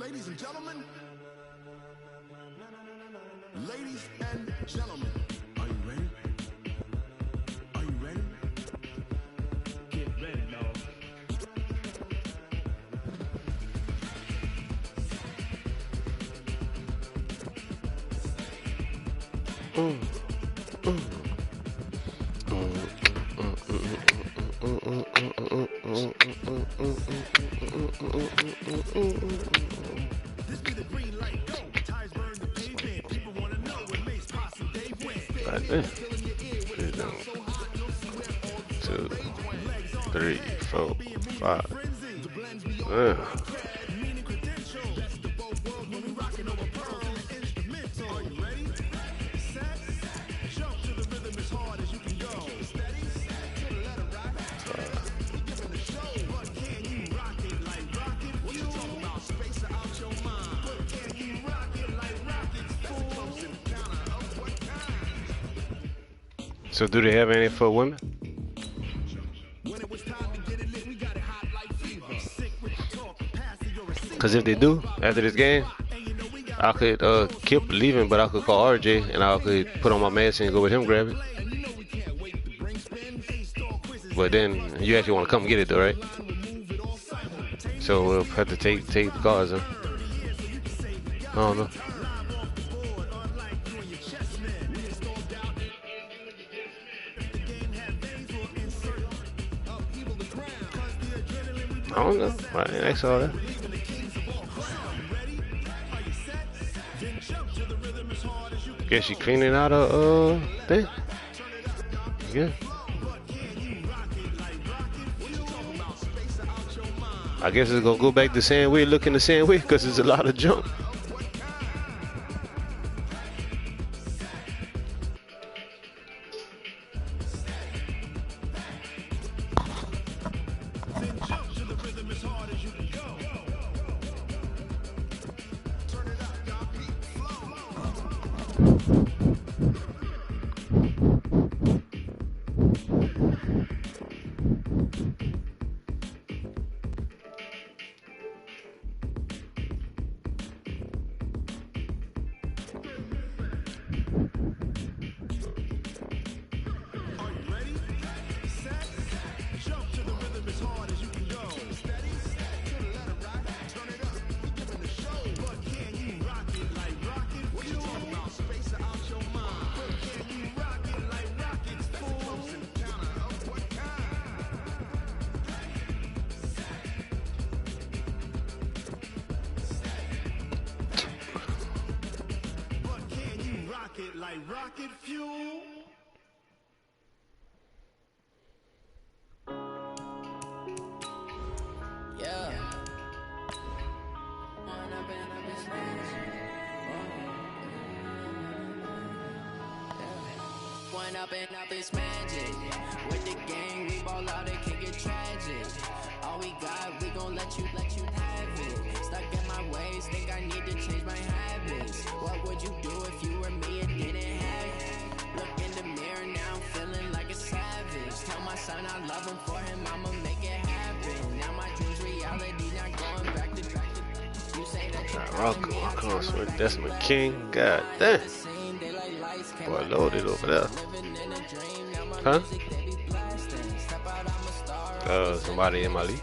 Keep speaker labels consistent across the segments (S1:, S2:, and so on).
S1: Ladies and gentlemen, are you ready? Are you ready? Get ready, dog. This be the green light, go. Tires burn the pavement. People want to know when Mace Posse they win.
S2: Right there. 2, 3, 4, 5. So do they have any for women? Because if they do, after this game, I could keep leaving, but I could call RJ and I could put on my mask and go with him grab it. But then you actually want to come get it though, right? So we'll have to take the cars, huh? I don't know. I don't know. I didn't ask all that. Guess she cleaning out a thing. Yeah. I guess it's gonna go back the same way, looking the same way, because there's a lot of junk.
S1: Rocket fuel.
S3: Yeah. One up and up is magic. With the gang, we ball out, it can get tragic. All we got, we gon' let you have it. Stuck in my ways, think I need to change my habits. What would you do if you were me and didn't have it? Look in the mirror, now I'm feeling like a savage. Tell my son I love him, for him I'ma make it happen. Now my dreams reality, not going back to you say that you
S2: Rock on, sweat. That's my king. God damn. Boy, loaded over there. Huh? Somebody in my league.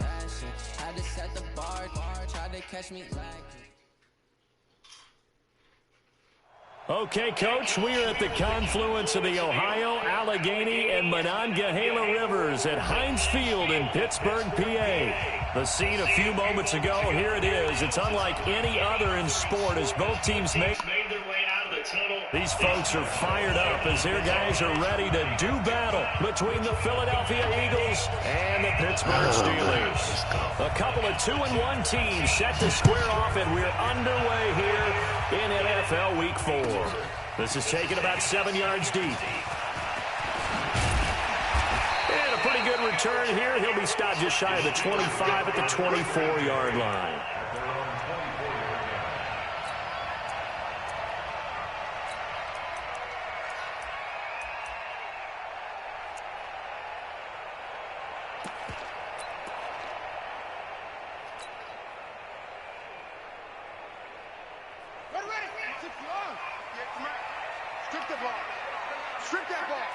S4: Okay, Coach, we are at the confluence of the Ohio, Allegheny, and Monongahela Rivers at Heinz Field in Pittsburgh, PA. The scene a few moments ago, here it is. It's unlike any other in sport as both teams made their way out of the tunnel. These folks are fired up as their guys are ready to do battle between the Philadelphia Eagles and the Pittsburgh Steelers. A couple of 2-1 teams set to square off, and we're underway here in NFL Week 4. This is taken about 7 yards deep. And a pretty good return here. He'll be stopped just shy of the 25 at the 24-yard line.
S1: Strip the ball. Strip that ball.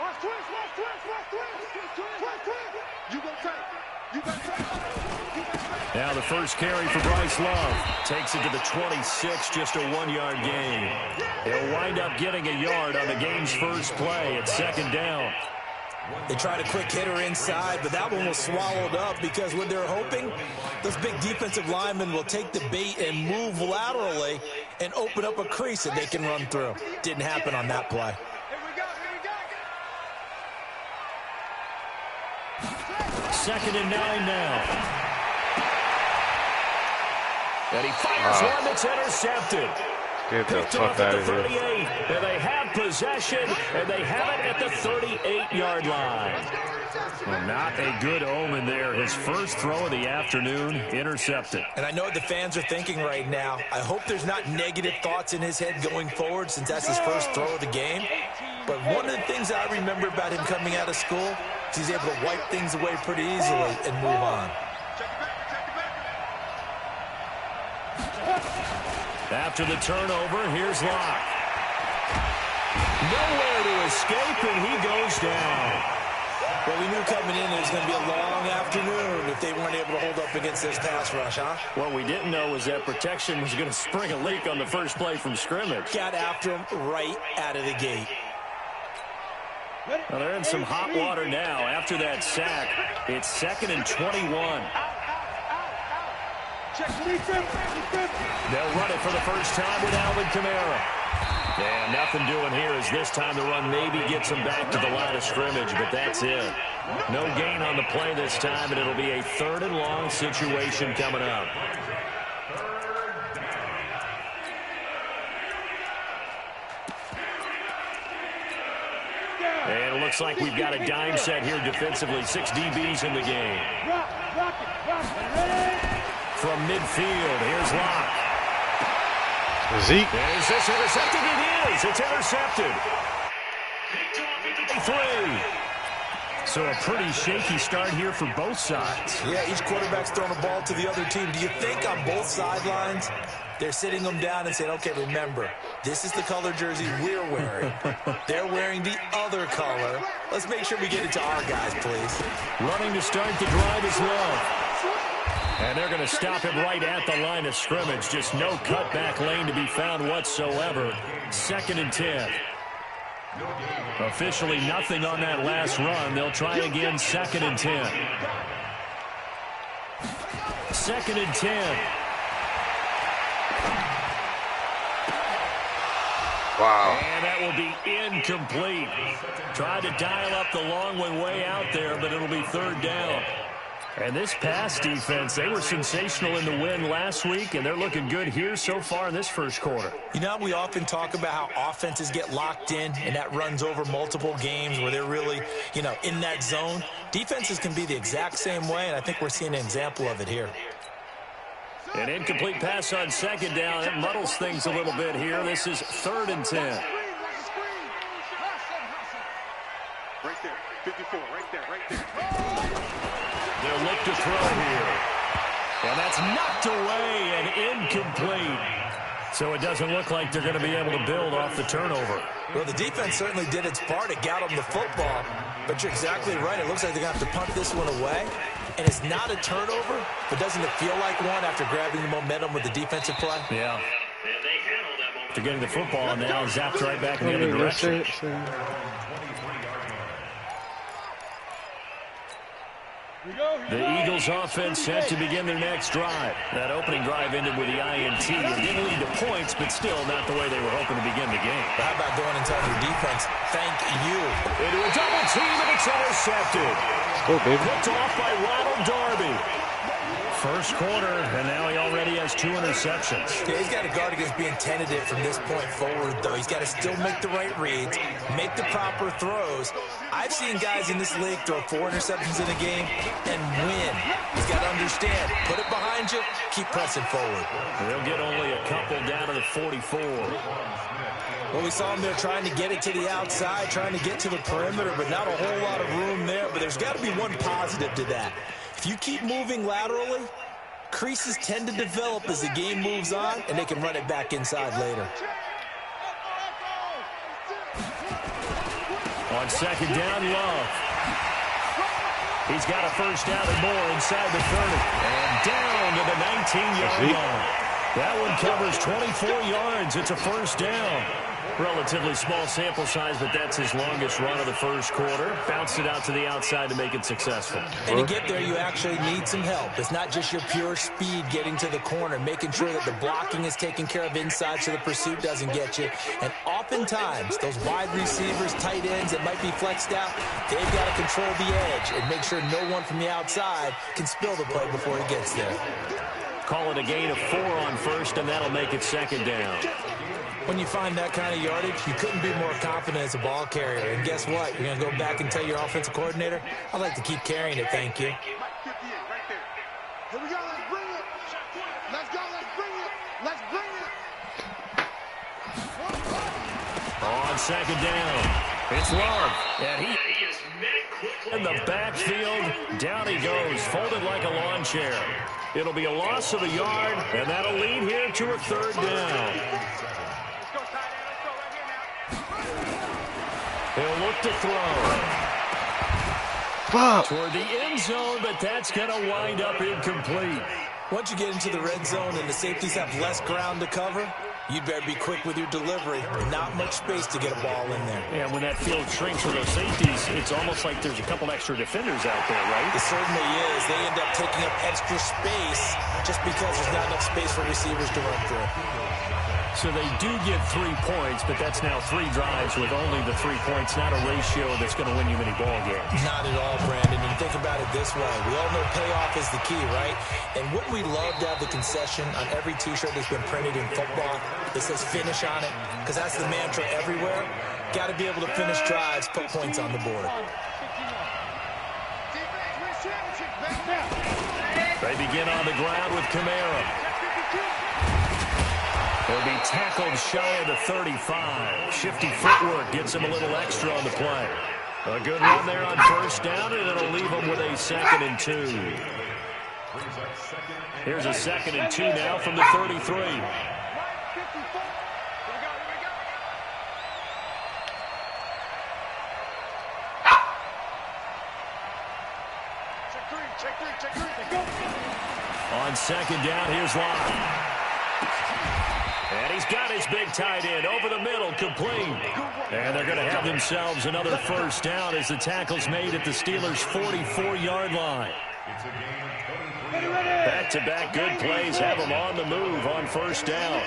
S1: Watch twist. You go tight.
S4: Now the first carry for Bryce Love. Takes it to the 26, just a 1-yard gain. He'll wind up getting a yard on the game's first play at second down.
S5: They tried a quick hitter inside, but that one was swallowed up because what they're hoping, those big defensive linemen will take the bait and move laterally and open up a crease that they can run through. Didn't happen on that play.
S4: Second and 9 now. And he fires one that's intercepted. Picked off at the 38, and they have possession, and they have it at the 38-yard line. Well, not a good omen there. His first throw of the afternoon, intercepted.
S5: And I know what the fans are thinking right now. I hope there's not negative thoughts in his head going forward since that's his first throw of the game. But one of the things I remember about him coming out of school is he's able to wipe things away pretty easily and move on.
S4: After the turnover, here's Locke. Nowhere to escape, and he goes down.
S5: Well, we knew coming in it was going to be a long afternoon if they weren't able to hold up against this pass rush, huh?
S4: What we didn't know was that protection was going to spring a leak on the first play from scrimmage.
S5: Got after him right out of the gate.
S4: Well, they're in some hot water now. After that sack, it's second and 21. They'll run it for the first time with Alvin Kamara. And nothing doing here as this time the run maybe gets them back to the line of scrimmage, but that's it. No gain on the play this time, and it'll be a 3rd and long situation coming up. And it looks like we've got a dime set here defensively. 6 DBs in the game. From midfield, here's Locke.
S2: Zeke.
S4: Is this intercepted? It is. It's intercepted. 3. So a pretty shaky start here for both sides.
S5: Yeah, each quarterback's throwing a ball to the other team. Do you think on both sidelines they're sitting them down and saying, okay, remember, this is the color jersey we're wearing. They're wearing the other color. Let's make sure we get it to our guys, please.
S4: Running to start the drive is Love. And they're going to stop him right at the line of scrimmage. Just no cutback lane to be found whatsoever. 2nd and 10. Officially nothing on that last run. They'll try again, 2nd and 10. 2nd and 10.
S2: Wow.
S4: And that will be incomplete. Tried to dial up the long one way out there, but it'll be 3rd down. And this pass defense, they were sensational in the win last week, and they're looking good here so far in this first quarter.
S5: You know, we often talk about how offenses get locked in, and that runs over multiple games where they're really, you know, in that zone. Defenses can be the exact same way, and I think we're seeing an example of it here.
S4: An incomplete pass on 2nd down. It muddles things a little bit here. This is 3rd and 10.
S1: Right there, 54, right there.
S4: They'll look to throw here. And that's knocked away and incomplete. So it doesn't look like they're going to be able to build off the turnover.
S5: Well, the defense certainly did its part. It got them the football. But you're exactly right. It looks like they're going to have to punt this one away. And it's not a turnover, but doesn't it feel like one after grabbing the momentum with the defensive play?
S4: Yeah. After getting the football now, zapped right back in the other direction. The Eagles offense set to begin their next drive. That opening drive ended with the INT. It didn't lead to points, but still not the way they were hoping to begin the game.
S5: How about going and telling your defense, thank you?
S4: Into a double team, and it's intercepted.
S2: Let's go, baby.
S4: Picked off by Ronald Darby. First quarter, and now he already has 2 interceptions.
S5: Yeah, he's got to guard against being tentative from this point forward, though. He's got to still make the right reads, make the proper throws. I've seen guys in this league throw 4 interceptions in a game and win. He's got to understand, put it behind you, keep pressing forward.
S4: They'll get only a couple down to the 44.
S5: Well, we saw him there trying to get it to the outside, trying to get to the perimeter, but not a whole lot of room there. But there's got to be one positive to that. If you keep moving laterally, Creases tend to develop as the game moves on, and they can run it back inside later.
S4: On second down, Love. He's got a first down and more inside the 30. And down to the 19-yard line. That one covers 24 yards. It's a first down. Relatively small sample size, but that's his longest run of the first quarter. Bounced it out to the outside to make it successful.
S5: And to get there, you actually need some help. It's not just your pure speed getting to the corner, making sure that the blocking is taken care of inside so the pursuit doesn't get you. And oftentimes, those wide receivers, tight ends that might be flexed out, they've got to control the edge and make sure no one from the outside can spill the play before he gets there.
S4: Call it a gain of 4 on first, and that'll make it second down.
S5: When you find that kind of yardage, you couldn't be more confident as a ball carrier. And guess what? You're going to go back and tell your offensive coordinator, I'd like to keep carrying it, thank you.
S1: Here we go, let's bring it. Let's go, let's bring it. Let's bring it.
S4: On second down, it's Love. And he is met in the backfield. Down he goes, folded like a lawn chair. It'll be a loss of a yard, and that'll lead here to a third down. He'll look to throw. Toward the end zone, but that's going to wind up incomplete.
S5: Once you get into the red zone and the safeties have less ground to cover, you'd better be quick with your delivery. Not much space to get a ball in there.
S4: Yeah, when that field shrinks for those safeties, it's almost like there's a couple extra defenders out there, right?
S5: It certainly is. They end up taking up extra space just because there's not enough space for receivers to run through.
S4: So they do get 3 points, but that's now 3 drives with only the 3 points, not a ratio that's going to win you many ball games.
S5: Not at all, Brandon. And think about it this way. We all know payoff is the key, right? And wouldn't we love to have the concession on every T-shirt that's been printed in football that says finish on it? Because that's the mantra everywhere. Got to be able to finish drives, put points on the board.
S4: They begin on the ground with Kamara. He'll be tackled shy of the 35. Shifty footwork gets him a little extra on the play. A good run there on first down, and it'll leave him with a 2nd and 2. Here's a 2nd and 2 now from the 33. On second down, here's Love. And he's got his big tight end over the middle, complete. And they're going to have themselves another first down as the tackle's made at the Steelers' 44-yard line. Back-to-back good plays have them on the move on first down.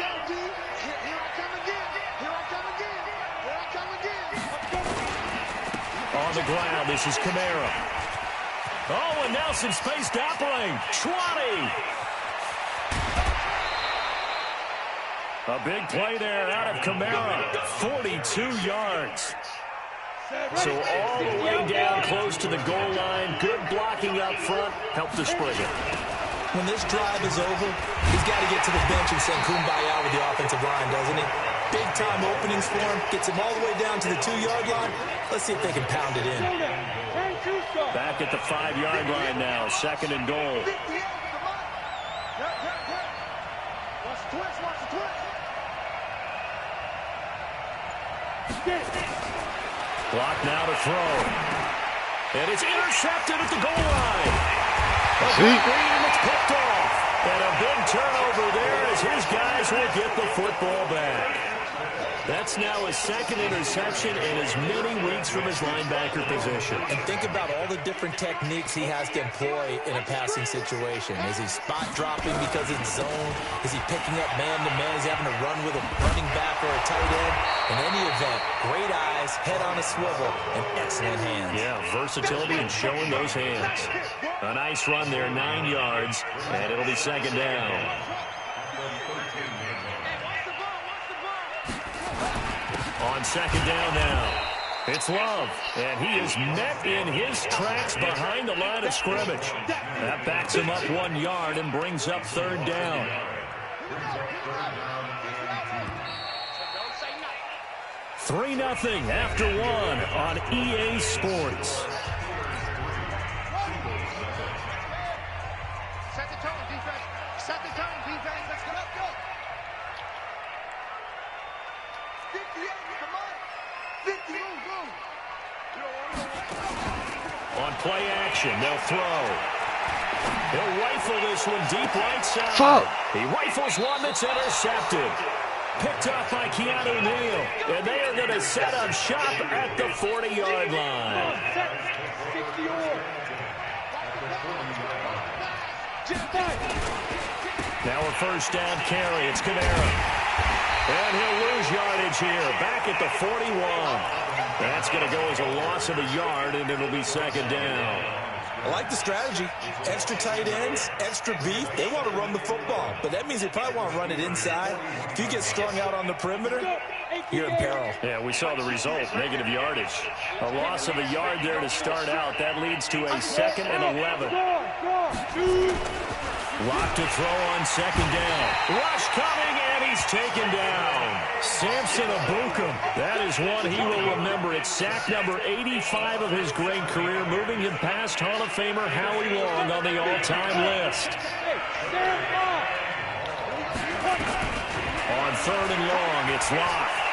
S4: On the ground, this is Kamara. Oh, and now some space to operate. 20. A big play there out of Kamara. 42 yards. So all the way down close to the goal line. Good blocking up front. Helped to spring it.
S5: When this drive is over, he's got to get to the bench and send Kumbaya with the offensive line, doesn't he? Big-time openings for him. Gets him all the way down to the 2-yard line. Let's see if they can pound it in.
S4: Back at the 5-yard line now. 2nd and goal. Clock now to throw. And it's intercepted at the goal line. A big green that's picked off. And a big turnover there as his guys will get the football back. That's now his 2nd interception in as many weeks from his linebacker position.
S5: And think about all the different techniques he has to employ in a passing situation. Is he spot dropping because it's zone? Is he picking up man-to-man? Is he having to run with a running back or a tight end? In any event, great eyes, head on a swivel, and excellent hands.
S4: Yeah, versatility and showing those hands. A nice run there, 9 yards, and it'll be 2nd down. On 2nd down now, it's Love, and he is met in his tracks behind the line of scrimmage. That backs him up 1 yard and brings up 3rd down. Three 3-0 after 1 on EA Sports.
S1: Set the tone, defense.
S4: On play action, they'll throw. He'll rifle this one deep right side.
S2: Fuck.
S4: He rifles one that's intercepted. Picked off by Keanu Neal. And they are going to set up shop at the 40-yard line. Now a first down carry. It's Kamara. And he'll lose yardage here. Back at the 41. That's going to go as a loss of a yard, and it'll be second down.
S5: I like the strategy. Extra tight ends, extra beef. They want to run the football, but that means they probably want to run it inside. If you get strung out on the perimeter, you're in peril.
S4: Yeah, we saw the result, negative yardage. A loss of a yard there to start out. That leads to a 2nd and 11. Lock to throw on second down. Rush coming, and he's taken down. Samson Ebukam. That is one he will remember. It's sack number 85 of his great career, moving him past Hall of Famer Howie Long on the all-time list. On 3rd and long, it's Locke.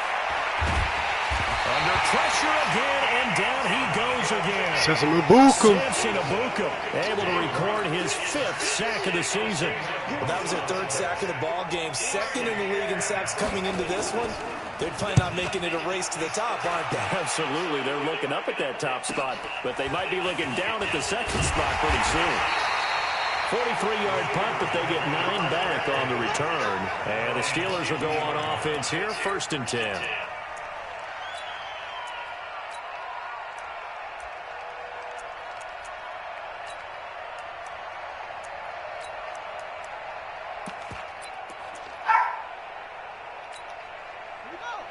S4: Under pressure again, and down he goes again.
S2: Samson Ebukam.
S4: Samson Ebukam able to record his 5th sack of the season.
S5: Well, that was their 3rd sack of the ball game. 2nd in the league in sacks coming into this one. They're planning on making it a race to the top, aren't they?
S4: Absolutely. They're looking up at that top spot, but they might be looking down at the 2nd spot pretty soon. 43-yard punt, but they get 9 back on the return. And the Steelers will go on offense here, 1st and 10.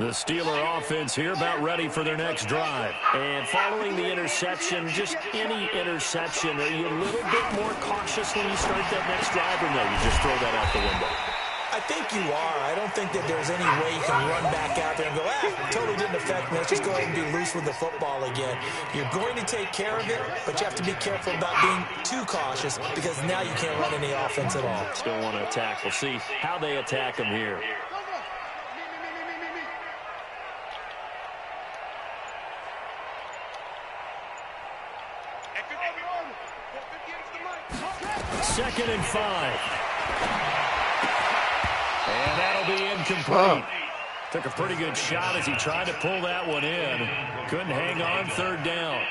S4: The Steeler offense here about ready for their next drive. And following the interception, just any interception, are you a little bit more cautious when you start that next drive, or no, you just throw that out the window?
S5: I think you are. I don't think that there's any way you can run back out there and go, totally didn't affect me. Let's just go ahead and be loose with the football again. You're going to take care of it, but you have to be careful about being too cautious because now you can't run any offense at all.
S4: Still want to attack. We'll see how they attack them here. Second and 5. And that'll be incomplete. Took a pretty good shot as he tried to pull that one in. Couldn't hang on, 3rd down.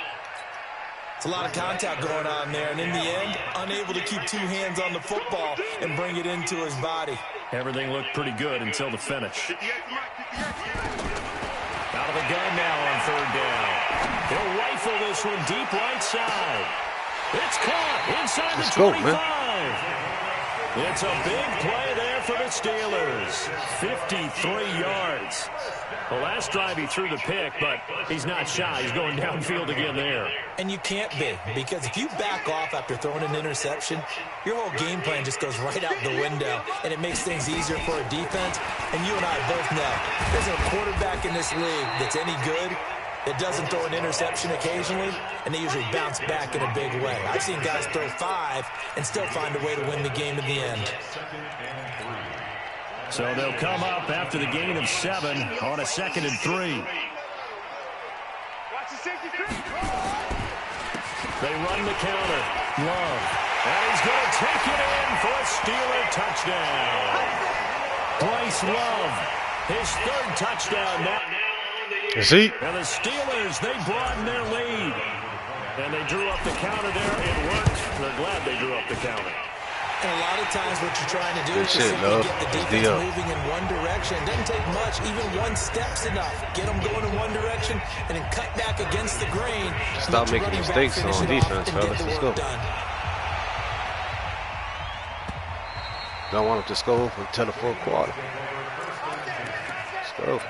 S5: It's a lot of contact going on there, and in the end, unable to keep 2 hands on the football and bring it into his body.
S4: Everything looked pretty good until the finish. Out of the gun now on 3rd down. He'll rifle this one deep right side. It's caught inside the 25. It's a big play there for the Steelers. 53 yards. The last drive he threw the pick, but he's not shy. He's going downfield again there.
S5: And you can't be, because if you back off after throwing an interception, your whole game plan just goes right out the window, and it makes things easier for a defense. And you and I both know there's a quarterback in this league that's any good that doesn't throw an interception occasionally, and they usually bounce back in a big way. I've seen guys throw 5 and still find a way to win the game in the end.
S4: So they'll come up after the gain of 7 on a 2nd and 3. They run the counter. Love. And he's going to take it in for a Steeler touchdown. Bryce Love, his 3rd touchdown now.
S2: See?
S4: And the Steelers, they broaden their lead. And they drew up the counter there. It worked. They're glad they drew up the counter.
S5: And a lot of times what you're trying to do is just simply get the defense moving in one direction. It doesn't take much. Even 1 step's enough. Get them going in one direction and then cut back against the grain.
S2: Stop making mistakes on defense, fellas. Let's go. Don't want them to score until the 4th quarter. Let's go.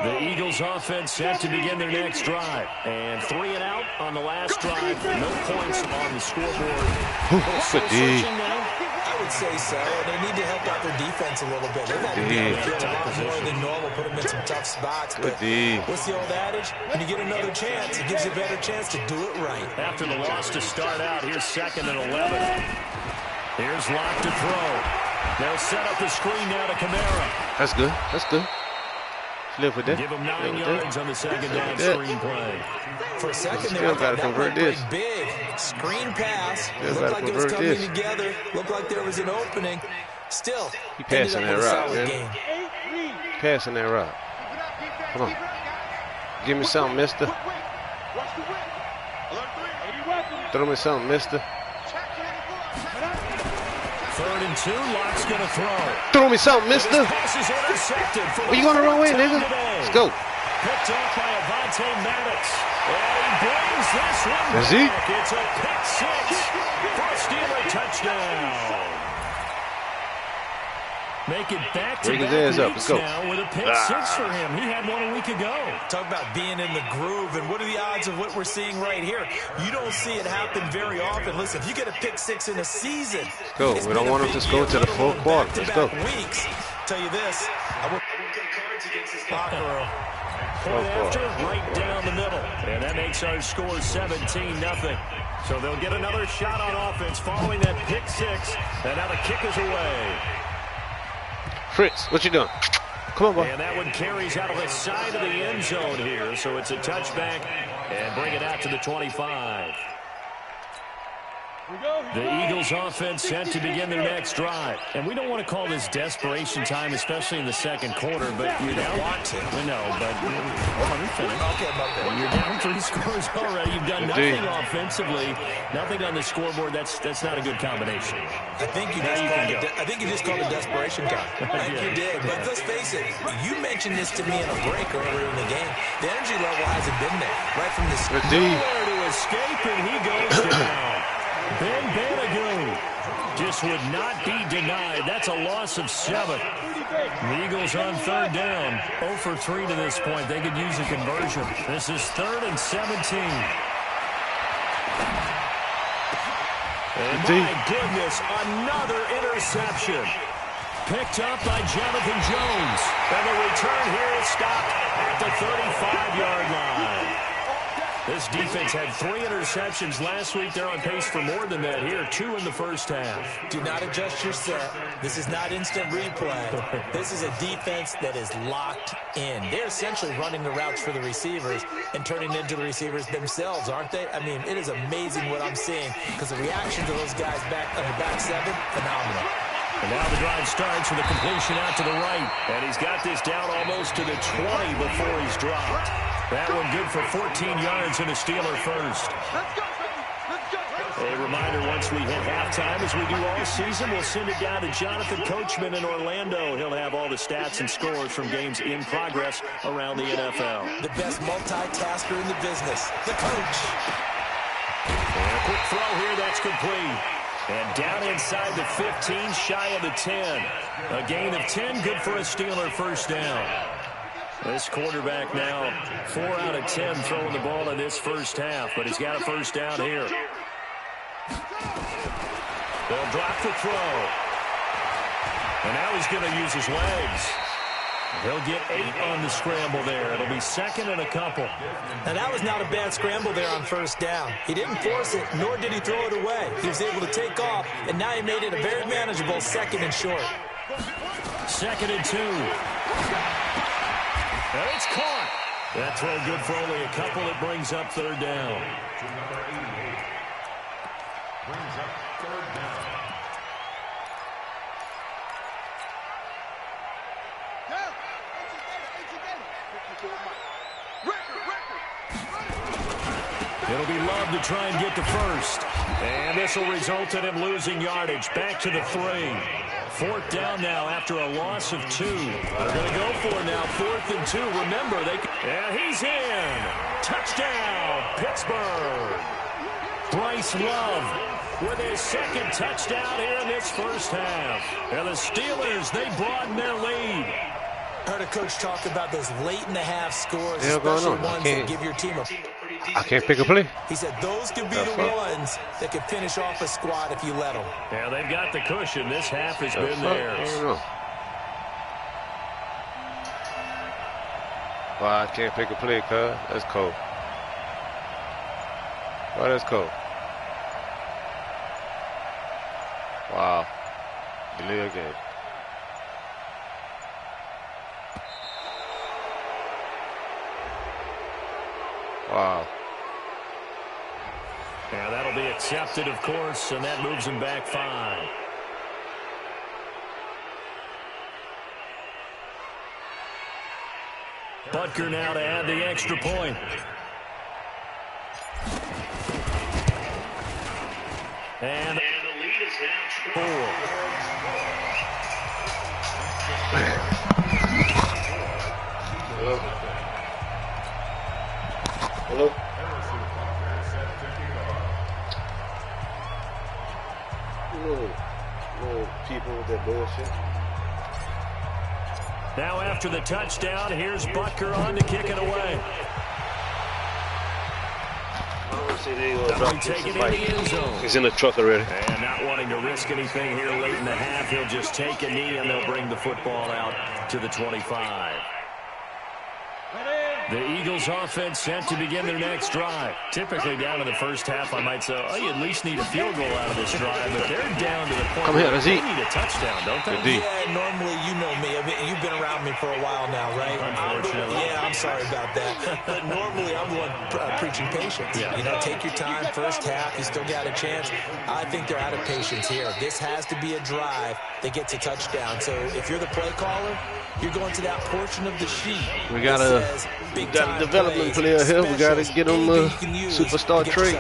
S4: The Eagles offense set to begin their next drive. And 3 and out on the last drive. No points on the scoreboard.
S5: I would say so. They need to help out their defense a little bit. They've had to be able to feel a lot more than normal, put them in some tough spots. But what's the old adage? When you get another chance, it gives you a better chance to do it right.
S4: After the loss to start out, here's 2nd and 11. Here's Locke to throw. They'll set up the screen now to Kamara.
S2: That's good. That's good. Live with that.
S4: Give him 9
S2: Live with
S4: yards
S2: that.
S4: on the second down
S2: Yeah.
S4: screen play.
S5: For a second
S2: Still
S5: there, I
S2: gotta
S5: thought that
S2: convert
S5: might
S2: this.
S5: break big. Screen pass.
S2: Still
S5: Looked
S2: gotta
S5: like it was
S2: convert
S5: coming
S2: this.
S5: together. Looked like there was an opening. Still,
S2: He
S5: ended
S2: passing
S5: up
S2: that
S5: with a
S2: route,
S5: solid
S2: man.
S5: game.
S2: Passing that route. Come on. Give me something, mister. Throw me something, mister.
S4: 3rd and 2. Lock's going to throw.
S2: Throw me something, mister.
S4: His pass is intercepted.
S2: Well, you going the wrong way, nigga. Let's go.
S4: Picked off by Avonte Maddox. And he brings this one
S2: That's it.
S4: back. It's a pick 6 for a Steeler touchdown. Make it back-to-back
S2: Bring his ass up.
S4: weeks
S2: Let's go.
S4: now with a pick 6 for him. He had one a week ago.
S5: Talk about being in the groove, and what are the odds of what we're seeing right here? You don't see it happen very often. Listen, if you get a pick 6 in a season,
S2: Go.
S5: it's
S2: We
S5: been
S2: don't
S5: a
S2: want him
S5: big
S2: to go
S5: deal,
S2: to the
S5: let
S2: fourth
S5: alone
S2: quarter. Let's go.
S5: back-to-back weeks. Tell you this, I would locker room.
S4: Point after, right down the middle. And that makes our score 17-0. So they'll get another shot on offense following that pick 6. And now the kick is away.
S2: Fritz, what you doing? Come on, boy.
S4: And that one carries out of the side of the end zone here. So it's a touchback and bring it out to the 25. The Eagles offense set to begin their next drive. And we don't want to call this desperation time, especially in the second quarter, but you're down.
S5: Want to.
S4: We know, but hold on, you're finished.
S5: Okay, my bad.
S4: You're down 3 scores already. You've done nothing offensively, nothing on the scoreboard. That's not a good combination.
S5: I think you just called it desperation time. I think you did. But let's face it, you mentioned this to me in a break earlier in the game. The energy level hasn't been there right from the start.
S4: Nowhere to escape, and he goes down. Ben Banagoo just would not be denied. That's a loss of 7. The Eagles on 3rd down. 0 for 3 to this point. They could use a conversion. This is 3rd and 17. And my goodness, another interception. Picked up by Jonathan Jones. And the return here is stopped at the 35-yard line. This defense had 3 interceptions last week. They're on pace for more than that here. 2 in the first half.
S5: Do not adjust your set. This is not instant replay. This is a defense that is locked in. They're essentially running the routes for the receivers and turning into the receivers themselves, aren't they? I mean, it is amazing what I'm seeing because the reaction to those guys back on the back 7, phenomenal.
S4: And now the drive starts with a completion out to the right. And he's got this down almost to the 20 before he's dropped. That one good for 14 yards and a Steeler first. A reminder, once we hit halftime, as we do all season, we'll send it down to Jonathan Coachman in Orlando. He'll have all the stats and scores from games in progress around the NFL.
S5: The best multitasker in the business, the coach.
S4: And a quick throw here, that's complete. And down inside the 15, shy of the 10. A gain of 10, good for a Steeler first down. This quarterback now 4 out of 10 throwing the ball in this first half, but he's got a first down here. They'll drop the throw. And now he's going to use his legs. He'll get 8 on the scramble there. It'll be 2nd and a couple.
S5: Now, that was not a bad scramble there on first down. He didn't force it, nor did he throw it away. He was able to take off, and now he made it a very manageable 2nd and short.
S4: 2nd and 2. And it's caught. That throw good for only a couple. It brings up 3rd down. It'll be Love to try and get to first. And this will result in him losing yardage. Back to the 3. 4th down now after a loss of 2. They're going to go for it now. 4th and 2. Remember, and he's in. Touchdown, Pittsburgh. Bryce Love with his 2nd touchdown here in this first half. And the Steelers, they broaden their lead.
S5: Heard a coach talk about those late-in-the-half scores,
S2: Yeah,
S5: especially ones that give your team a...
S2: I can't pick a play.
S5: He said those could be the ones that could finish off a squad if you let them.
S4: Yeah, they've got the cushion. This half has been
S2: I
S4: theirs.
S2: don't know. Well, I can't pick a play, cuz. That's cold. Oh, that's cold. Wow. Delay a game. Wow.
S4: Yeah, that'll be accepted, of course, and that moves him back 5. Butker now to add the extra point. And the lead is now 4.
S2: Hello? Hello? Little people with that bullshit.
S4: Now after the touchdown, here's Butker on to kick it away. Take it in the end zone.
S2: He's in the truck already.
S4: And not wanting to risk anything here late in the half, he'll just take a knee and they'll bring the football out to the 25. The Eagles offense set to begin their next drive. Typically down in the first half, I might say, oh, you at least need a field goal out of this drive, but they're down to the point where they need a touchdown, don't they?
S5: Yeah, normally, you know me. I mean, you've been around me for a while now, right?
S4: Unfortunately.
S5: Yeah, I'm sorry about that. But normally, I'm the one preaching patience.
S4: Yeah.
S5: You know, take your time. First half, you still got a chance. I think they're out of patience here. This has to be a drive that gets a touchdown. So if you're the play caller, you're going to that portion of the sheet.
S2: We got a development player here. We got to get him a superstar trade.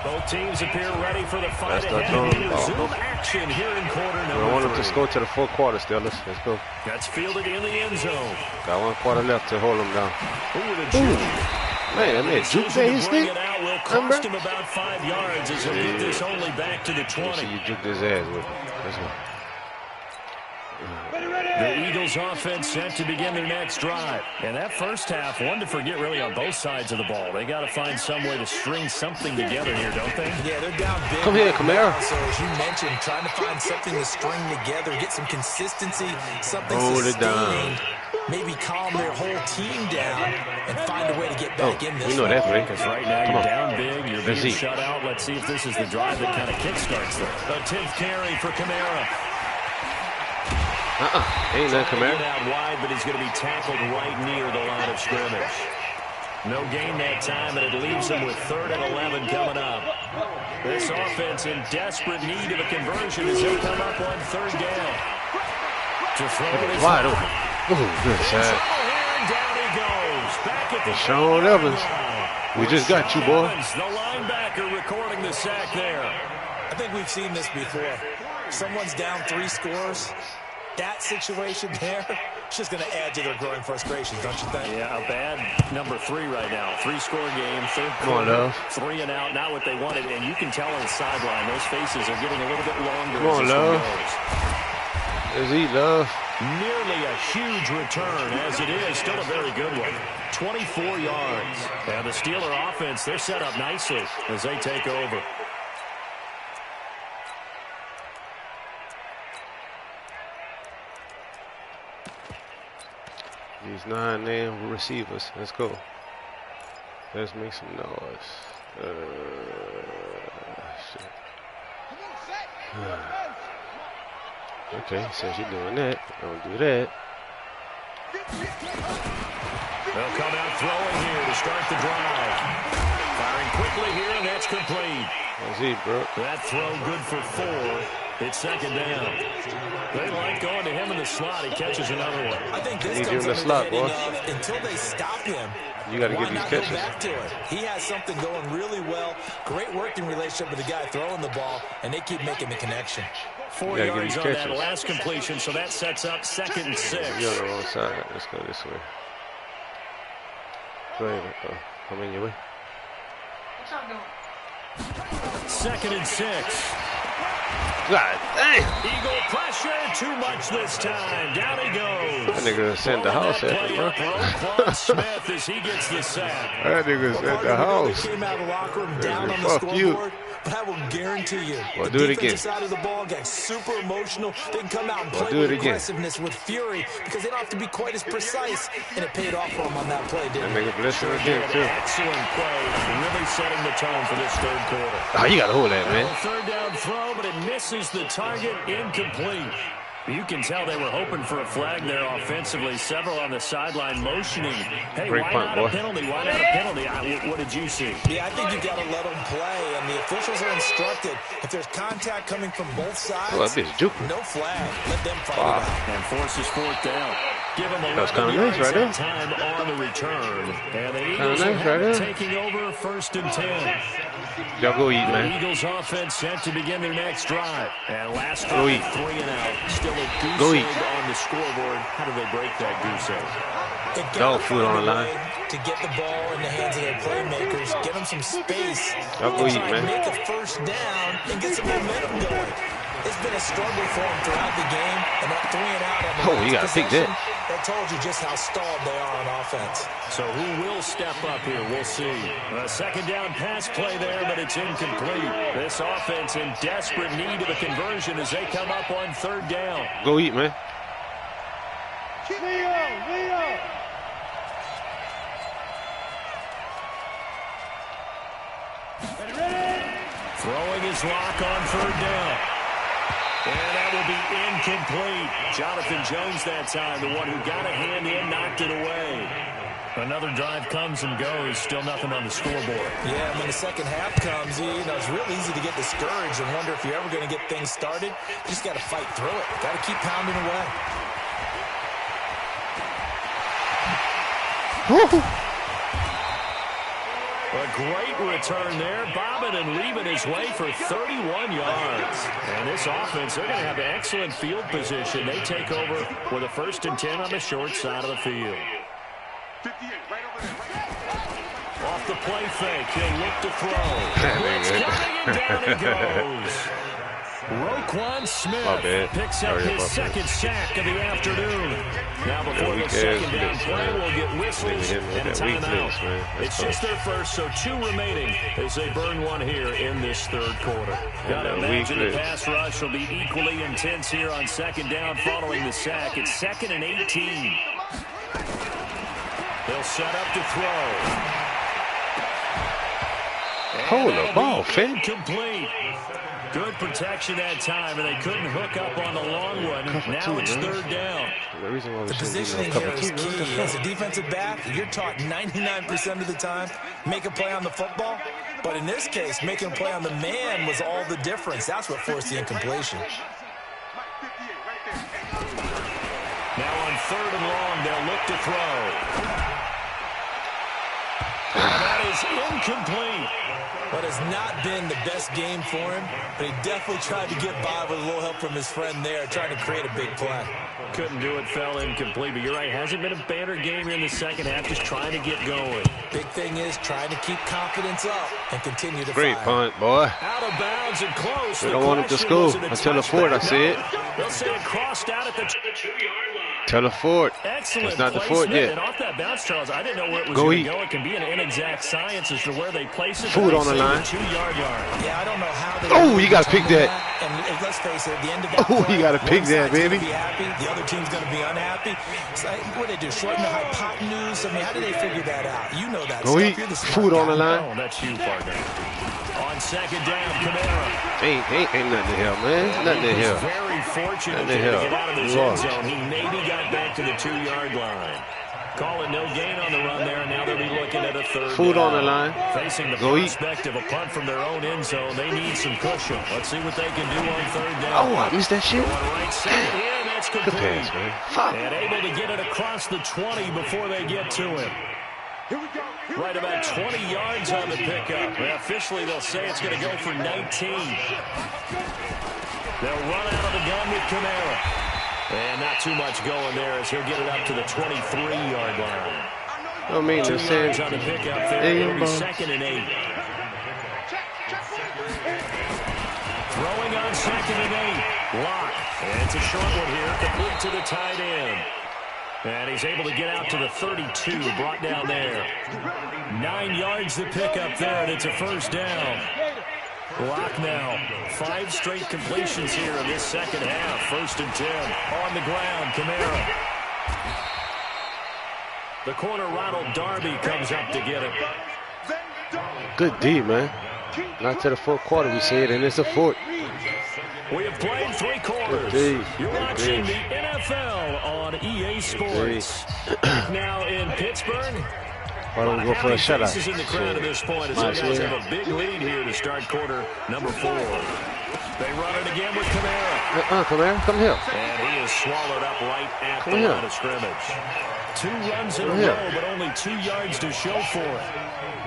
S4: Both teams appear ready for the fight ahead. Zoom action here in quarter number 3.
S2: I want him to score to the fourth quarter still. Let's go.
S4: That's fielded in the end zone.
S2: Got 1 quarter left to hold him down. Man, that man juke that his stick.
S4: Will cost him about 5 yards as he'll get this only back to the 20.
S2: You juked his ass with him. That's what.
S4: The Eagles offense set to begin their next drive. And that first half, one to forget really on both sides of the ball. They got to find some way to string something together here, don't they?
S5: Yeah, they're down big.
S2: Come here, Camara.
S5: So as you mentioned, trying to find something to string together, get some consistency, something sustained. Maybe calm their whole team down and find a way to get back in this.
S2: We know that, right?
S4: Because right now you're down big, you're being shut out. Let's see if this is the drive that kind of kickstarts them. A 10th carry for Camara.
S2: Ain't that Camara.
S4: Out wide, but he's going to be tackled right near the line of scrimmage. No gain that time, and it leaves him with 3rd and 11 coming up. This offense in desperate need of a conversion as they come up on 3rd down. To throw it is
S2: wide open. Ooh, good shot.
S4: Down he goes. Back at the
S2: Sean Evans. We just got you, boy.
S4: The linebacker recording the sack there.
S5: I think we've seen this before. Someone's down 3 scores. That situation there, it's just going to add to their growing frustrations, don't you think?
S4: Yeah, a bad number 3 right now. 3-score game, 3rd
S2: quarter,
S4: Love. 3 and out, not what they wanted. And you can tell on the sideline, those faces are getting a little bit longer.
S2: Come on, Love. Let's eat, Love.
S4: Nearly a huge return, as it is. Still a very good one. 24 yards. And the Steeler offense, they're set up nicely as they take over.
S2: These 9 name receivers. Let's go. Let's make some noise. Shit. Okay, since you're doing that, don't do that.
S4: They'll come out throwing here to start the drive. Firing quickly here, and that's complete.
S2: That's it, bro.
S4: That throw good for 4. It's 2nd down. They like going to him in the slot. He catches another one.
S5: I think this
S2: comes
S5: in the
S2: slot, boy.
S5: Until they stop him.
S2: You got to get these catches.
S5: Go back to it. He has something going really well. Great working relationship with the guy throwing the ball, and they keep making the connection.
S4: 4 yards on that last completion, so that sets up 2nd and 6.
S2: You're on the wrong side. Let's go this way. Go ahead. Come in your way.
S6: What's up, doing?
S4: 2nd and 6.
S2: God dang.
S4: Eagle pressure, too much this time. Down he goes.
S2: That nigga sent the house at me, bro.
S4: Smith as he gets the sack.
S2: That nigga sent the house.
S5: Came out of the locker room down on the
S2: Fuck
S5: scoreboard.
S2: you.
S5: but I will guarantee you,
S2: Well,
S5: the
S2: do it again.
S5: defensive side of the ball gets super emotional. They can come out and
S2: Well,
S5: play
S2: do
S5: with
S2: it again.
S5: aggressiveness, with fury, because they don't have to be quite as precise, and it paid off for them on that play, didn't
S2: And
S5: it?
S2: make a blessing
S4: Sure
S2: again,
S4: did.
S2: too.
S4: Excellent play, really setting the tone for this third quarter.
S2: Oh, you got to hold that, man.
S4: A third down throw, but it misses the target, incomplete. You can tell they were hoping for a flag there offensively. Several on the sideline motioning. Hey,
S2: Great
S4: why
S2: punt,
S4: not
S2: boy.
S4: a penalty? Why not a penalty? What did you see?
S5: Yeah, I think you got to let them play, and the officials are instructed. If there's contact coming from both sides,
S2: Oh, that bitch juking.
S5: no flag. Let them fight
S2: Wow.
S5: it out.
S4: And forces fourth down. Give them
S2: That was
S4: 11
S2: kinda nice
S4: yards
S2: right
S4: that time on the return. And the Eagles
S2: nice
S4: have
S2: right
S4: it
S2: there.
S4: taking over first and 10.
S2: Y'all go eat,
S4: The
S2: man.
S4: Eagles offense set to begin their next drive. And last
S2: Go
S4: drive,
S2: eat.
S4: 3 and out. Still a goose
S2: Go
S4: egg
S2: eat.
S4: on the scoreboard. How do they break that goose egg?
S5: They
S2: Dog
S5: gotta
S2: food
S5: find
S2: on
S5: a
S2: the line.
S5: way to get the ball in the hands of their playmakers, get them some space,
S2: Y'all go
S5: and
S2: eat,
S5: try
S2: man.
S5: and make a first down and get some momentum going. It's been a struggle for them throughout the game, and that 3 and out on the
S2: Oh, you
S5: last
S2: gotta pick
S5: possession,
S2: that.
S5: that told you just how stalled they are on offense.
S4: So who will step up here? We'll see. A second down pass play there, but it's incomplete. This offense in desperate need of a conversion as they come up on third down.
S2: Go eat, man.
S4: Throwing his lock on third down. And that will be incomplete. Jonathan Jones that time, the one who got a hand in, knocked it away. Another drive comes and goes. Still nothing on the scoreboard.
S5: Yeah, when the second half comes, you know, it's real easy to get discouraged and wonder if you're ever going to get things started. You just got to fight through it. Got to keep pounding away.
S4: A great return there. Bobbing and leaving his way for 31 yards. And this offense, they're going to have excellent field position. They take over with a first and 10 on the short side of the field. Off the play fake, he'll look to throw. Blitz coming and down he goes. Roquan Smith picks up his second sack of the afternoon. Now before the second down play, we'll get whistles and a timeout. It's just their first, so 2 remaining as they burn one here in this third quarter. Gotta imagine the pass rush will be equally intense here on second down following the sack. It's 2nd and 18. They'll set up to throw.
S2: Hold the ball, Finn.
S4: Incomplete. Good protection that time, and they couldn't hook up on the long one. Now it's third down.
S5: The positioning here is key. As a defensive back, you're taught 99% of the time, make a play on the football. But in this case, making a play on the man was all the difference. That's what forced the incompletion.
S4: Now on third and long, they'll look to throw. And that is incomplete.
S5: That has not been the best game for him, but he definitely tried to get by with a little help from his friend there, trying to create a big play.
S4: Couldn't do it, fell incomplete, but you're right, hasn't been a banner game here in the second half, just trying to get going.
S5: Big thing is trying to keep confidence up and continue to
S2: Great
S5: fire.
S2: punt, boy.
S4: Out of bounds and close.
S2: They don't want him to score. I tell the Ford, I see it.
S4: They'll say it crossed out at the 2-yard line.
S2: Tell the Ford.
S4: Excellent
S2: It's not the
S4: placement.
S2: Ford yet.
S4: And off that bounce, Charles, I didn't know where it was
S2: Go
S4: going
S2: eat.
S4: to go. It can be an inexact science as to where they place it.
S2: Food
S4: They
S2: on the
S4: say
S2: line.
S4: 2-yard line.
S5: Yeah, I don't know how they...
S2: Oh, you gotta pick that.
S5: And let's face it, at the end of that
S2: Oh,
S5: play,
S2: you gotta pick
S5: one
S2: that,
S5: side's
S2: baby.
S5: gonna be happy, the other team's going to be unhappy. It's like, what do they do, shorten the hypotenuse? I mean, how do they figure that out? You know that
S2: Go
S5: stuff.
S2: eat.
S5: You're the smart
S2: Food on
S5: guy.
S2: the line.
S4: Oh, that's you, partner. On second down, Kamara.
S2: Ain't nothing to hell, man. Nothing to
S4: He was
S2: hell.
S4: very fortunate
S2: Nothing
S4: there
S2: to
S4: to get
S2: hell.
S4: out of his
S2: You
S4: end
S2: are.
S4: zone. He maybe got back to the 2-yard line. Call it no gain on the run there. Now they'll be looking at a third
S2: Food
S4: down.
S2: on the line.
S4: Facing the
S2: Go eat.
S4: prospect of a punt from their own end zone, they need some cushion. Let's see what they can do on third down.
S2: Oh, I missed that shit.
S4: Going right side here, that's
S2: Good
S4: complete.
S2: pass, man. Fuck.
S4: And able to get it across the 20 before they get to him. Right about 20 yards on the pickup. Well, officially, they'll say it's going to go for 19. They'll run out of the gun with Kamara. And not too much going there as he'll get it up to the 23-yard line.
S2: I mean,
S4: 2
S2: they're saying,
S4: yards on the pickup there.
S2: Hey,
S4: It'll be
S2: ball.
S4: 2nd and 8. Throwing on 2nd and 8. Lock. And it's a short one here. Complete to the tight end. And he's able to get out to the 32. Brought down there. 9 yards to pick up there, and it's a first down. Lock now. 5 straight completions here in this second half. 1st and 10. On the ground, Kamara. The corner, Ronald Darby, comes up to get it.
S2: Good D, man. Not to the 4th quarter, we see it, and it's a 4th.
S4: We have played 3 quarters. You're watching the NFL on EA Sports. Now in Pittsburgh.
S2: Why don't we go for a shutout?
S4: In the crowd at this point, as the guys have a big lead here to start quarter number 4. They run it again with Kamara.
S2: Kamara, come here.
S4: And he is swallowed up right at the line of scrimmage. 2 runs in a row, but only 2 yards to show for it.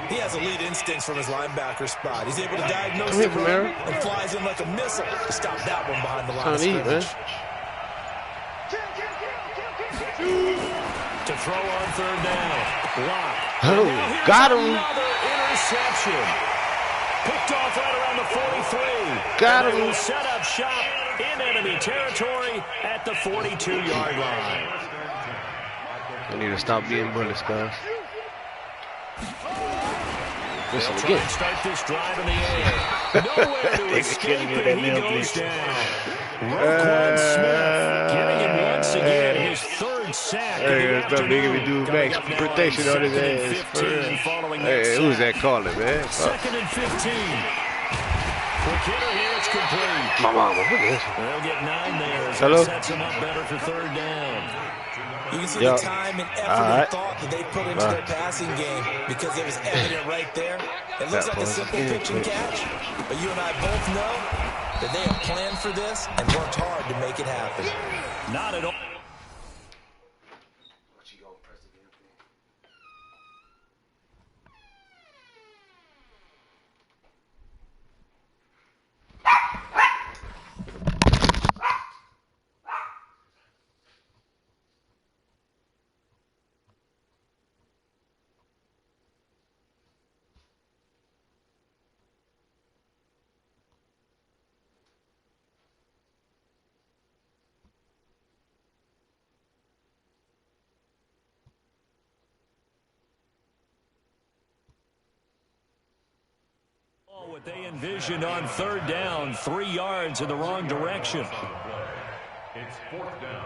S5: He has elite instincts from his linebacker spot. He's able to diagnose the run and flies in like a missile to stop that one behind the line of scrimmage.
S4: To throw on 3rd down. Lock.
S2: Oh, got him.
S4: Another interception. Picked off right around the 43.
S2: Got him.
S4: Will set up shop in enemy territory at the 42-yard line.
S2: I need to stop being bullies, guys.
S4: They'll try and start this drive in the air. Nowhere to escape, and he goes down. Roquan Smith getting him once again, his 3rd sack.
S2: Hey, that's not big if you do max protection on his ass. Hey, who's that calling, man?
S4: 2nd and 15. For Kidder here, it's complete.
S2: My mama, look at this.
S4: They'll get 9 there as
S2: Hello?
S4: that sets him up better for 3rd down.
S5: You can see the time and effort and thought that they put into their passing game because it was evident right there. It looks like a simple pitch and catch, but you and I both know that they have planned for this and worked hard to make it happen.
S4: Not at all. What they envisioned on 3rd down, 3 yards in the wrong direction.
S1: It's 4th down.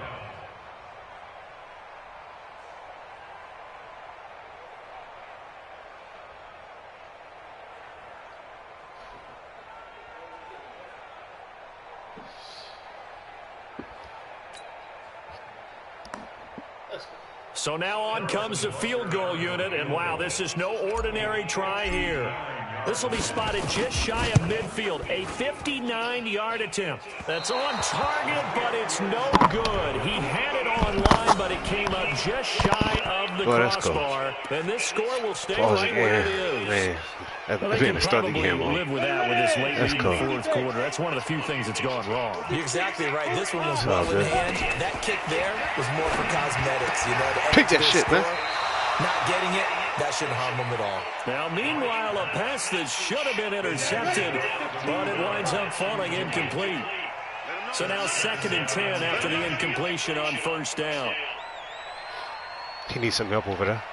S4: So now on comes the field goal unit, and wow, this is no ordinary try here. This will be spotted just shy of midfield. A 59-yard attempt. That's on target, but it's no good. He had it on line, but it came up just shy of the crossbar. Cool. And this score will stay right where it is.
S2: Man,
S4: well, they can probably live with that with this late lead in the 4th quarter. That's one of the few things that's gone wrong.
S5: You're exactly right. This one was well in hand. That kick there was more for cosmetics. You know, to
S2: pick that shit, man.
S5: Not getting it, that shouldn't harm them at all.
S4: Now, meanwhile, a pass that should have been intercepted, but it winds up falling incomplete. So now 2nd and 10 after the incompletion on 1st down.
S2: He needs some help over there.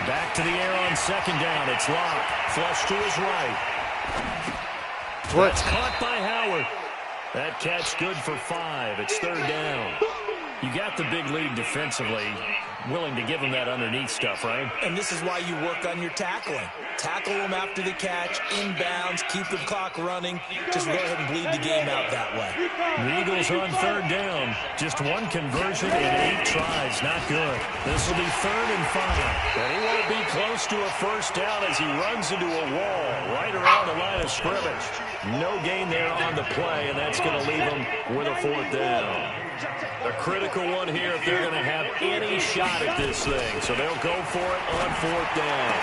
S4: Back to the air on 2nd down. It's Lock. Flush to his right.
S2: What?
S4: That's caught by Howard. That catch good for 5. It's 3rd down. You got the big lead defensively. Willing to give them that underneath stuff, right?
S5: And this is why you work on your tackling. Tackle them after the catch, inbounds, keep the clock running. Just go ahead and bleed the game out that way.
S4: The Eagles on 3rd down. Just 1 conversion in 8 tries. Not good. This will be 3rd and 5. And he won't be close to a 1st down as he runs into a wall right around the line of scrimmage. No gain there on the play, and that's going to leave him with a 4th down. A critical one here if they're going to have any shot at this thing. So they'll go for it on 4th down.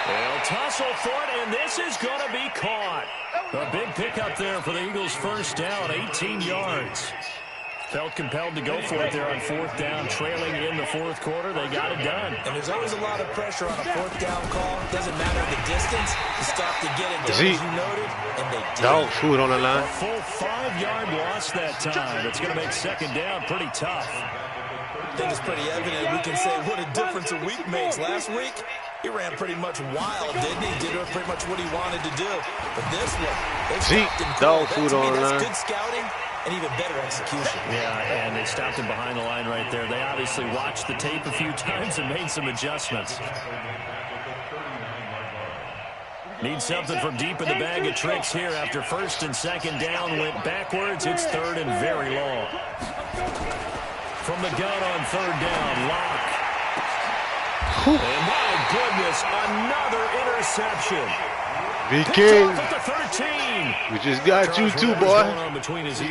S4: They'll tussle for it, and this is going to be caught. A big pickup there for the Eagles' 1st down, 18 yards. Felt compelled to go for it there on 4th down, trailing in the 4th quarter. They got it done.
S5: And there's always a lot of pressure on a 4th down call. Doesn't matter the distance. You stop to get it done, as you noted, and they did.
S2: Dog food on the line.
S4: A full 5-yard loss that time. It's going to make 2nd down pretty tough.
S5: I think it's pretty evident. We can say what a difference a week makes. Last week, He ran pretty much wild, didn't he? Did pretty much what he wanted to do. But this one, they
S2: Zeke,
S5: stopped him.
S2: dog food on
S5: That's
S2: line.
S5: good scouting and even better execution.
S4: Yeah, and they stopped him behind the line right there. They obviously watched the tape a few times and made some adjustments. Need something from deep in the bag of tricks here after first and second down went backwards. It's third and very long. From the gun on third down, Locke. And my goodness, another interception.
S2: Big King.
S4: At the 13.
S2: We just got you too, boy.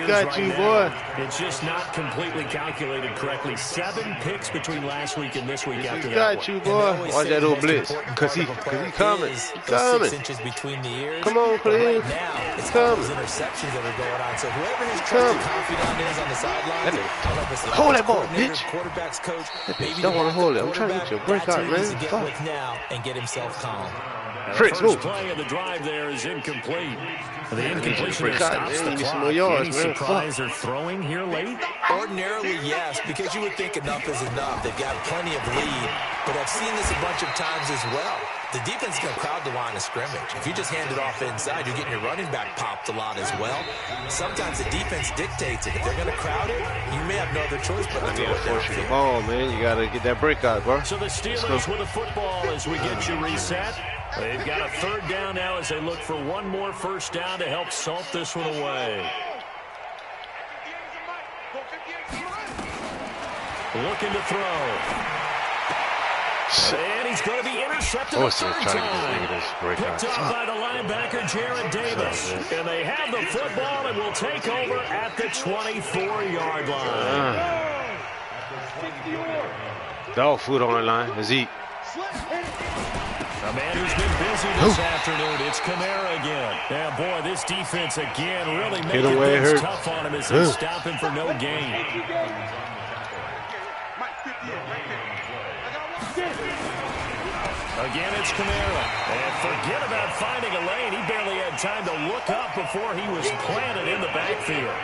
S2: Got you, boy.
S4: It's just not completely calculated correctly. 7 picks between last week and this week after that.
S2: Got you, boy. Watch that little blitz. Cause he coming. He coming.
S5: 6 inches between the ears.
S2: Come on, Cleve.
S5: Right now, it's
S2: Come.
S5: all those interceptions that are going on. So whoever his trusted confidant is on the sidelines,
S2: Hold that ball, bitch.
S5: Quarterback's coach,
S2: Bitch, don't want to hold it. I'm trying to get your breakout, man.
S5: to get with now and get himself calm.
S2: Fritz,
S4: First
S2: move.
S4: play of the drive there is incomplete. The incompletion
S2: break
S4: there
S2: out,
S4: stops
S2: man.
S4: the
S2: Give me some
S4: clock.
S2: more yards,
S4: Any
S2: man.
S4: surprise they're throwing here late?
S5: Ordinarily, yes, because you would think enough is enough. They've got plenty of lead, but I've seen this a bunch of times as well. The defense is going to crowd the line of scrimmage. If you just hand it off inside, you're getting your running back popped a lot as well. Sometimes the defense dictates it. If they're going to crowd it, you may have no other choice but to
S2: I need
S5: throw
S2: to
S5: it
S2: force you the
S5: downfield.
S2: ball, man. You gotta get that breakout, bro.
S4: So the Steelers with the football as we get you reset. They've got a third down now as they look for one more first down to help salt this one away. Looking to throw. And he's going to be intercepted
S2: Oh,
S4: a
S2: so
S4: third
S2: trying to get this
S4: time.
S2: nigga this breakout.
S4: Picked up by the linebacker, Jared Davis. And they have the football and will take over at the 24-yard line.
S2: Dog food on the line. Zeke.
S4: A man who's been busy this afternoon. It's Kamara again. Yeah, boy, this defense again really making
S2: him where it
S4: things
S2: hurt.
S4: tough on him as they stop him for no gain. Again, it's Kamara. And forget about finding a lane. He barely had time to look up before he was planted in the backfield.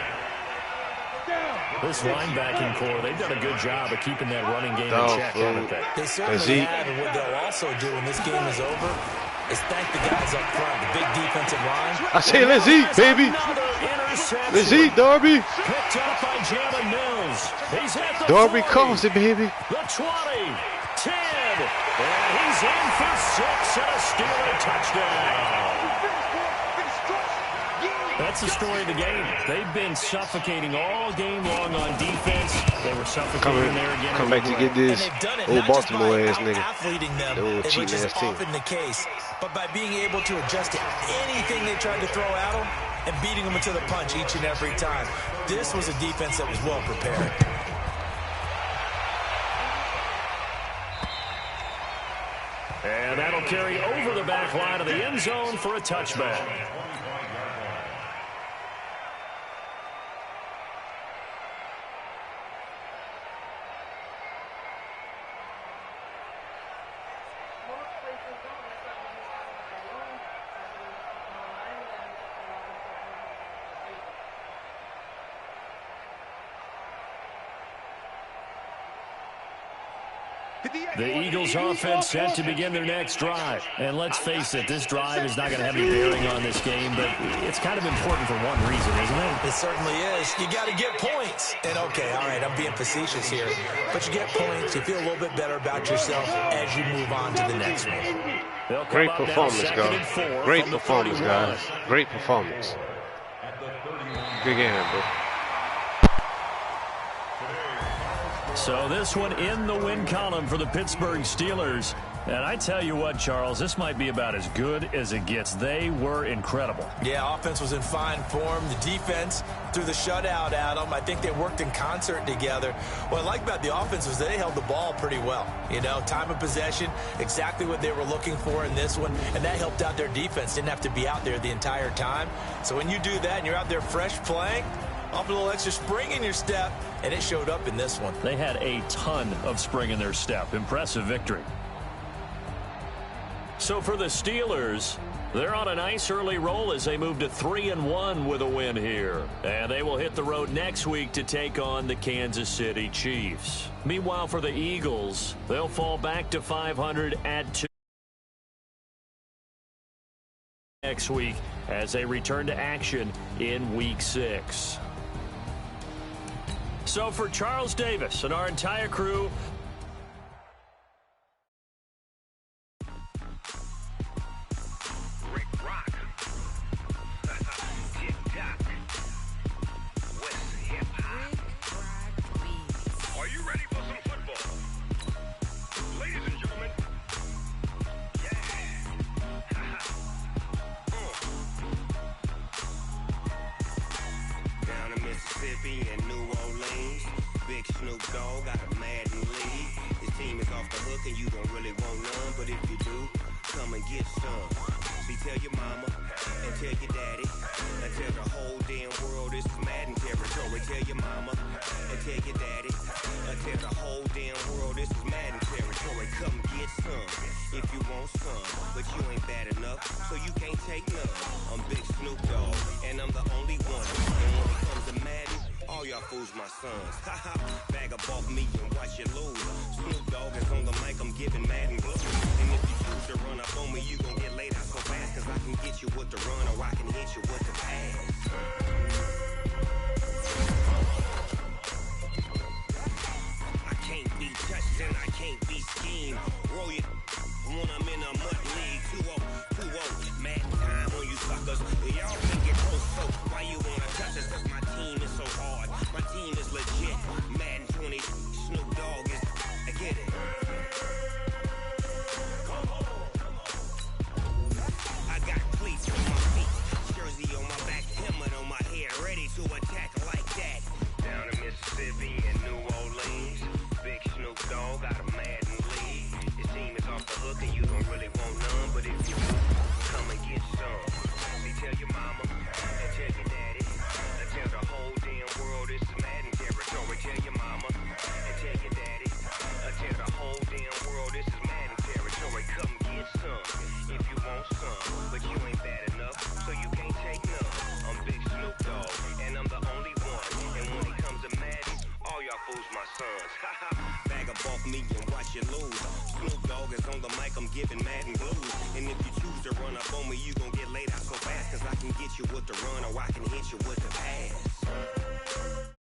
S4: This linebacking core, they've done a good job of keeping that running game in check, haven't they?
S5: They certainly have, and what they'll also do when this game is over is thank the guys up front, the big defensive line.
S2: I say, let's eat, baby. Let's eat, Darby.
S4: Picked up by Jalen Mills. He's at the
S2: Darby
S4: 40,
S2: calls it, baby.
S4: the 20, 10, and he's in for 6 and a Steeler touchdown. That's the story of the game. They've been suffocating all game long on defense. They were suffocating there again.
S2: Come back to get this
S5: And they've done it
S2: old
S5: not just
S2: Baltimore
S5: by
S2: ass nigga.
S5: out-athleting them,
S2: The old
S5: which
S2: cheating
S5: is
S2: ass team.
S5: often the case, but by being able to adjust to anything they tried to throw at them and beating them into the punch each and every time. This was a defense that was well prepared.
S4: And that'll carry over the back line of the end zone for a touchback. The Eagles offense set to begin their next drive. And let's face it, this drive is not going to have any bearing on this game, but it's kind of important for one reason, isn't it?
S5: It certainly is. You got to get points. And okay, all right, I'm being facetious here, but you get points. You feel a little bit better about yourself as you move on to the next one.
S4: They'll come
S2: Great
S4: up now,
S2: performance,
S4: second
S2: guys.
S4: and 4
S2: Great
S4: from the
S2: performance,
S4: 31.
S2: guys. Great performance. Good game, bro.
S4: So this one in the win column for the Pittsburgh Steelers. And I tell you what, Charles, this might be about as good as it gets. They were incredible.
S5: Yeah, offense was in fine form. The defense threw the shutout at them. I think they worked in concert together. What I like about the offense was they held the ball pretty well. You know, time of possession, exactly what they were looking for in this one, and that helped out their defense. Didn't have to be out there the entire time. So when you do that and you're out there fresh playing, off a little extra spring in your step, and it showed up in this one.
S4: They had a ton of spring in their step. Impressive victory. So for the Steelers, they're on a nice early roll as they move to 3-1 with a win here. And they will hit the road next week to take on the Kansas City Chiefs. Meanwhile, for the Eagles, they'll fall back to 500 at 2. next week as they return to action in Week 6. So for Charles Davis and our entire crew,
S7: and New Orleans, big Snoop Dogg got a Madden lead. His team is off the hook and you don't really want none, but if you do, come and get some. See, tell your mama and tell your daddy and tell the whole damn world this is Madden territory. Tell your mama and tell your daddy and tell the whole damn world this is Madden territory. Come get some if you want some, but you ain't bad enough, so you can't take none. I'm Big Snoop Dogg and I'm the only one. And when it comes to Madden, all y'all fools my sons. Haha, bag up off me and watch you lose. Snoop Dogg is on the mic, I'm giving Madden blues. And if you choose to run up on me, you gon' get laid out so fast, cause I can get you with the run or I can hit you with the pass. I can't be touched and I can't be schemed. Roll it when I'm in a mud league. 2-0, Madden time on you suckers. Y'all can get close, so why you wanna touch us? Cause my team is so hard. My team is legit. Madden 20, Snoop Dogg is, I get it. I got cleats on my feet, jersey on my back, helmet on my head, ready to attack like that. Down in Mississippi and New Orleans, big Snoop Dogg got a Madden lead. His team is off the hook and you don't really want none, but if you do, come and get some. See, tell your mama and tell your daddy and tell the whole damn world this is Madden territory. Tell your mama and tell your daddy and tell the whole damn world this is Madden territory. Come get some if you want some, but you ain't bad enough, so you can't take none. I'm Big Snoop Dogg and I'm the only one. And when it comes to Madden, all y'all fools my sons. Bag up off me and watch you lose. Snoop Dogg is on the mic, I'm giving Madden blues. And if you choose to run up on me, you gon' get laid out so fast, cause I can get you with the run or I can hit you with the pass.